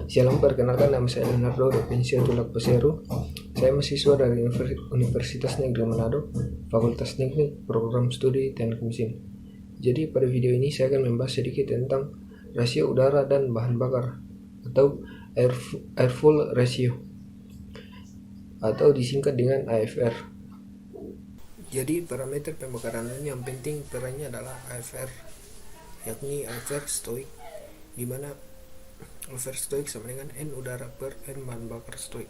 Shalom, perkenalkan nama saya Leonardo da Vinci Tulak Pesero. Saya mahasiswa dari Universitas Negeri Manado, Fakultas Teknik, Program Studi Teknik Mesin. Jadi pada video ini saya akan membahas sedikit tentang rasio udara dan bahan bakar atau air-fuel ratio atau disingkat dengan AFR. Jadi parameter pembakaran ini yang penting perannya adalah AFR, yakni AFR stoik, di mana AFR stoik sama dengan N udara per N bahan bakar stoik,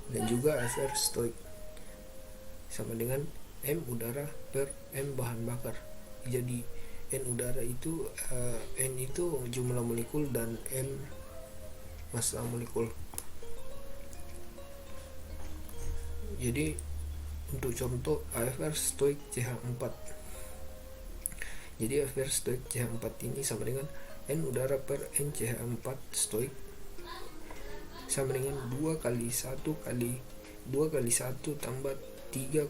dan juga AFR stoik sama dengan M udara per M bahan bakar. Jadi N udara itu N itu jumlah molekul dan M massa molekul. Jadi untuk contoh AFR stoik CH4. Jadi AFR stoik CH4 ini sama dengan N udara per N CH4 stoik sama dengan 2 kali 1 tambah 3,76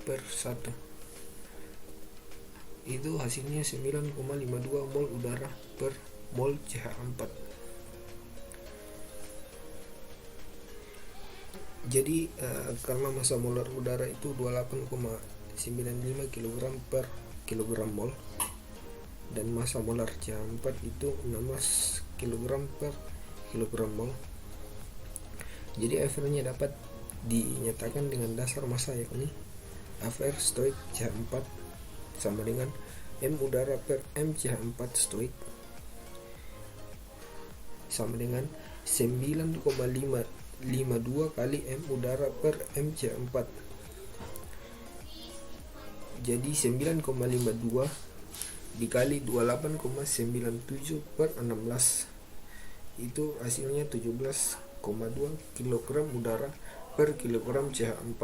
per 1. Itu hasilnya 9,52 mol udara per mol CH4. Jadi karena massa molar udara itu 28,95 kg per kilogram mol dan massa molar CH4 itu 16 kg per kilogram mol. Jadi AFR-nya dapat dinyatakan dengan dasar massa, yakni AFR stoik CH4 sama dengan M udara per M CH4 stoik sama dengan 9,552 kali M udara per M CH4. Jadi 9,52 dikali 28,97 per 16 itu hasilnya 17,2 kg udara per kilogram CH4.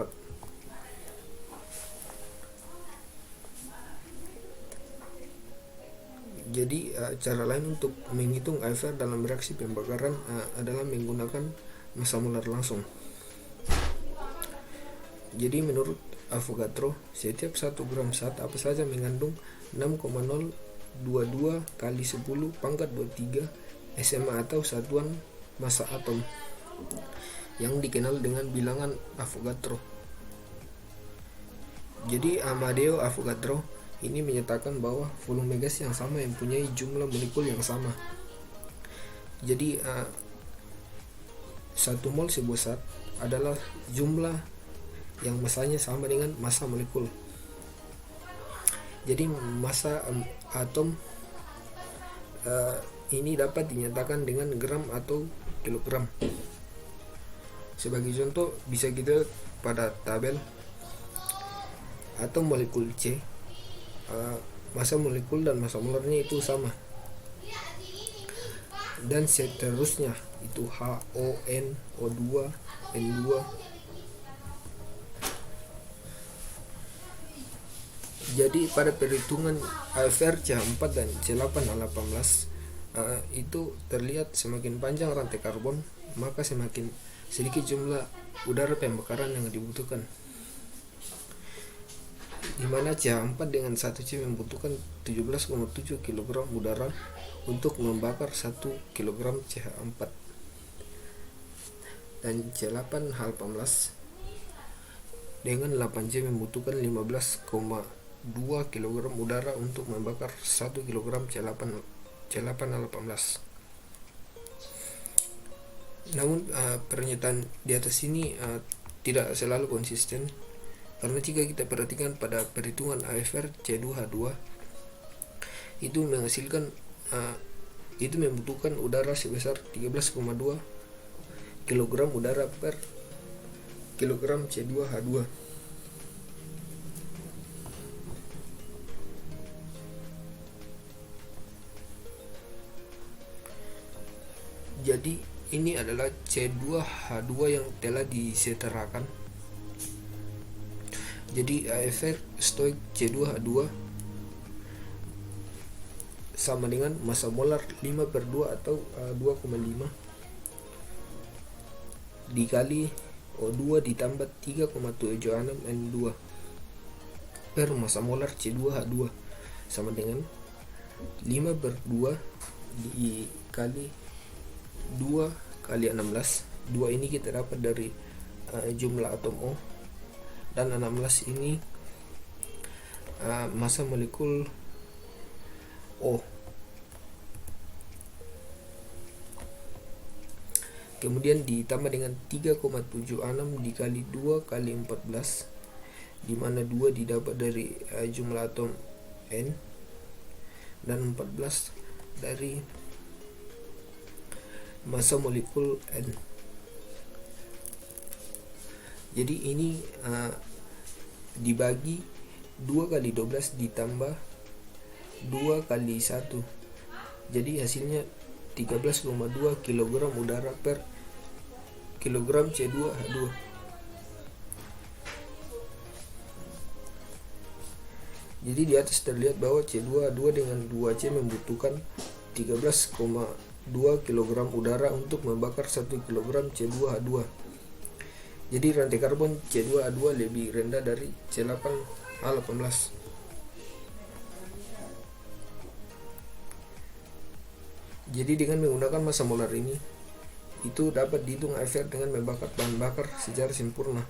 Jadi cara lain untuk menghitung AFR dalam reaksi pembakaran adalah menggunakan massa molar langsung. Jadi menurut Avogadro, setiap 1 gram zat apa saja mengandung 6,022 kali 10 pangkat 23 SMA atau satuan massa atom yang dikenal dengan bilangan Avogadro. Jadi Amadeo Avogadro ini menyatakan bahwa volume gas yang sama mempunyai jumlah molekul yang sama. Jadi 1 mol sebuah zat adalah jumlah yang massanya sama dengan massa molekul. Jadi massa atom ini dapat dinyatakan dengan gram atau kilogram. Sebagai contoh bisa kita pada tabel atom molekul C, massa molekul dan massa molarnya itu sama, dan seterusnya itu H, O, N, O2, N2. Jadi pada perhitungan AFR CH4 dan C8H18 itu terlihat semakin panjang rantai karbon, maka semakin sedikit jumlah udara pembakaran yang dibutuhkan, di mana CH4 dengan 1C membutuhkan 17,7 kg udara untuk membakar 1 kg CH4, dan C8H18 dengan 8C membutuhkan 15,2 kg udara untuk membakar 1 kg C8H18. Namun pernyataan di atas ini tidak selalu konsisten, karena jika kita perhatikan pada perhitungan AFR C2H2 itu menghasilkan itu membutuhkan udara sebesar 13,2 kg udara per kilogram C2H2. Jadi ini adalah C2H2 yang telah disetarakan. Jadi AFR stoik C2H2 sama dengan massa molar 5/2 atau 2,5 dikali O2 ditambah 3,76 N2 per massa molar C2H2 sama dengan 5/2 dikali 2 kali 16. 2 ini kita dapat dari jumlah atom O, dan 16 ini massa molekul O. Kemudian ditambah dengan 3,76 dikali 2 kali 14, di mana 2 didapat dari jumlah atom N, dan 14 dari massa molekul N. Jadi ini dibagi 2 kali 12 ditambah 2 kali 1. Jadi hasilnya 13,2 kg udara per kilogram C2H2. Jadi di atas terlihat bahwa C2H2 dengan 2C membutuhkan 13,2 kg udara untuk membakar 1 kg C2H2. Jadi rantai karbon C2H2 lebih rendah dari C8H18. Jadi dengan menggunakan massa molar ini, itu dapat dihitung AFR dengan membakar bahan bakar secara sempurna,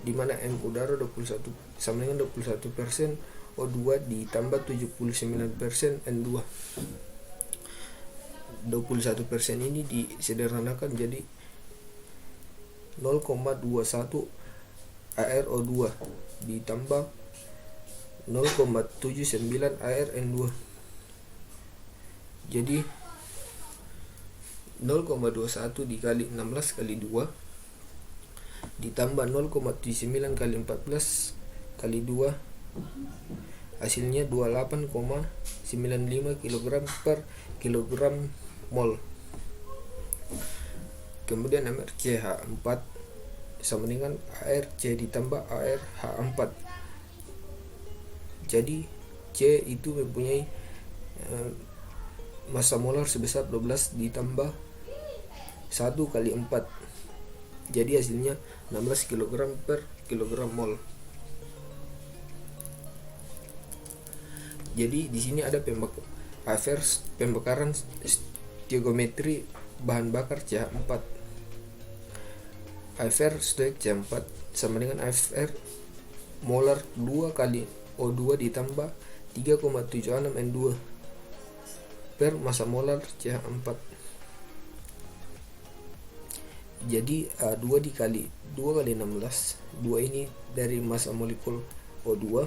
di mana M udara 21 sama dengan 21% O2 ditambah 79% N2. 21% ini disederhanakan jadi 0,21 ArO2 ditambah 0,79 ArN2. Jadi 0,21 dikali 16 kali 2 ditambah 0,79 kali 14 kali 2, hasilnya 28,95 kg per kilogram mol. Kemudian ArCH4 sama dengan ArC ditambah ArH4. Jadi C itu mempunyai massa molar sebesar 12 ditambah 1 kali 4. Jadi hasilnya 16 kg per kilogram mol. Jadi di sini ada pembakaran stoichiometri bahan bakar CH4. AFR stoik CH4 sama dengan AFR molar 2 kali O2 ditambah 3,76 N2 per massa molar CH4. Jadi 2 kali 16, 2 ini dari massa molekul O2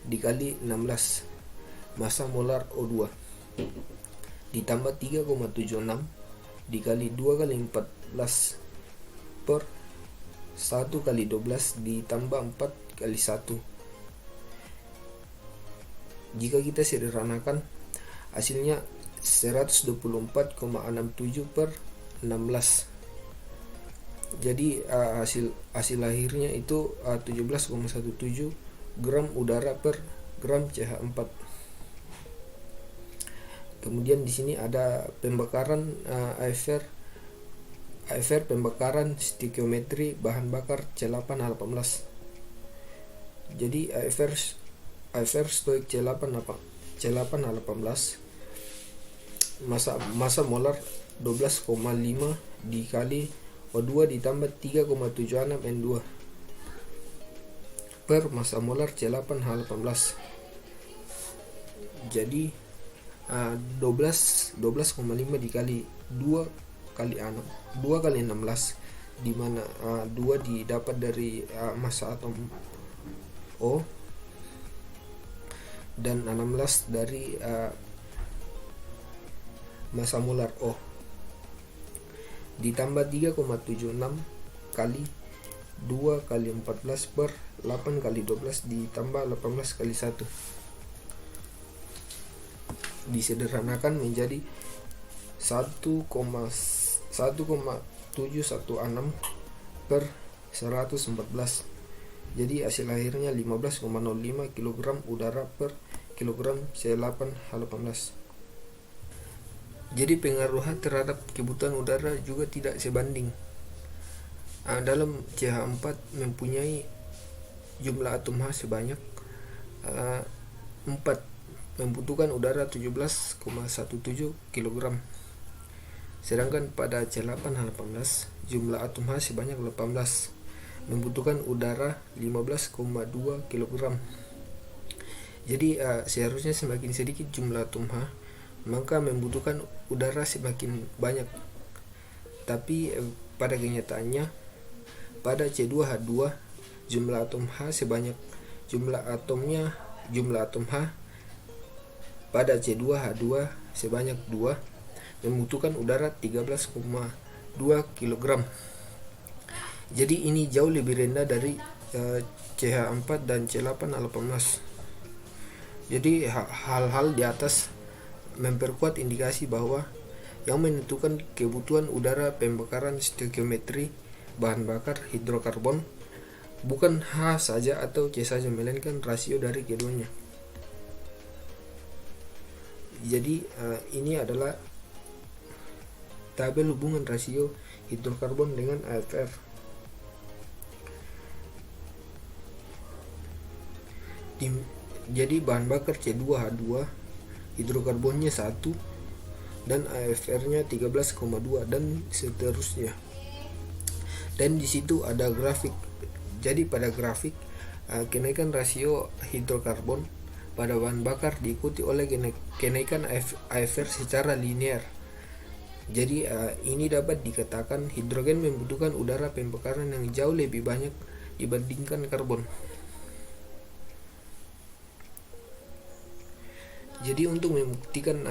dikali 16 massa molar O2 ditambah 3,76 dikali 2 kali 14 per 1 kali 12 ditambah 4 kali 1. Jika kita sederhanakan, hasilnya 124,67 per 16. Jadi hasil akhirnya itu 17,17 gram udara per gram CH4. Kemudian di sini ada pembakaran AFR pembakaran stoichiometri bahan bakar C8H18. Jadi AFR stoik C8H18 massa molar 12,5 dikali O2 ditambah 3,76 N2 per massa molar C8H18. Jadi 12,5 dikali 2 kali 16, di mana 2 didapat dari massa atom O dan 16 dari massa molar O, ditambah 3,76 kali 2 kali 14 per 8 kali 12 ditambah 18 kali 1. Disederhanakan menjadi 1,716 per 114. Jadi hasil akhirnya 15,05 kg udara per kilogram C8H18. Jadi pengaruhan terhadap kebutuhan udara juga tidak sebanding. Dalam CH4 mempunyai jumlah atom H sebanyak 4 membutuhkan udara 17,17 kg. Sedangkan pada C8H18 jumlah atom H sebanyak 18, membutuhkan udara 15,2 kg. Jadi seharusnya semakin sedikit jumlah atom H, maka membutuhkan udara semakin banyak. Tapi pada kenyataannya pada C2H2 jumlah atom H sebanyak jumlah atom H pada C2H2 sebanyak 2, membutuhkan udara 13,2 kg. Jadi ini jauh lebih rendah dari CH4 dan C8H18. Jadi hal-hal di atas memperkuat indikasi bahwa yang menentukan kebutuhan udara pembakaran stoikiometri bahan bakar hidrokarbon bukan H saja atau C saja, melainkan rasio dari keduanya. Jadi ini adalah tabel hubungan rasio hidrokarbon dengan AFR. Jadi bahan bakar C2H2 hidrokarbonnya 1 dan AFR-nya 13,2 dan seterusnya. Dan di situ ada grafik. Jadi pada grafik kenaikan rasio hidrokarbon pada bahan bakar diikuti oleh kenaikan AFR secara linear. Jadi ini dapat dikatakan hidrogen membutuhkan udara pembakaran yang jauh lebih banyak dibandingkan karbon. Jadi untuk membuktikan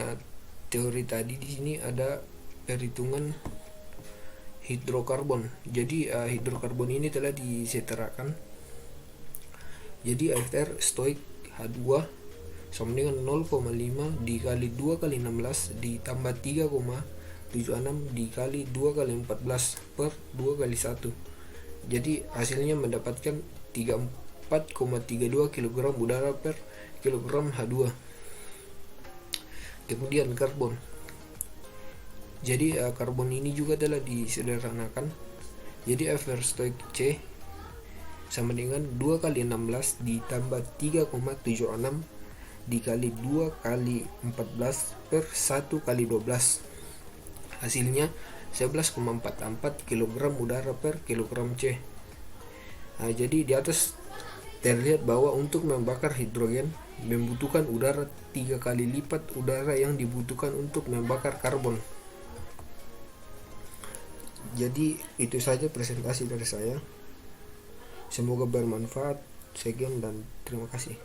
teori tadi, di sini ada perhitungan hidrokarbon. Jadi hidrokarbon ini telah disetarakan. Jadi AFR stoik H2 sama dengan 0,5 dikali 2 kali 16 ditambah 3,76 dikali 2 kali 14 per 2 kali 1. Jadi hasilnya mendapatkan 34,32 kg udara per kilogram H2. Kemudian karbon. Jadi karbon ini juga telah disederhanakan. Jadi AFR stoik C sama dengan 2 kali 16 ditambah 3,76 dikali 2 kali 14 per 1 kali 12. Hasilnya 11,44 kg udara per kilogram C. Jadi di atas terlihat bahwa untuk membakar hidrogen membutuhkan udara 3 kali lipat udara yang dibutuhkan untuk membakar karbon. Jadi itu saja presentasi dari saya. Semoga bermanfaat. Sekian dan terima kasih.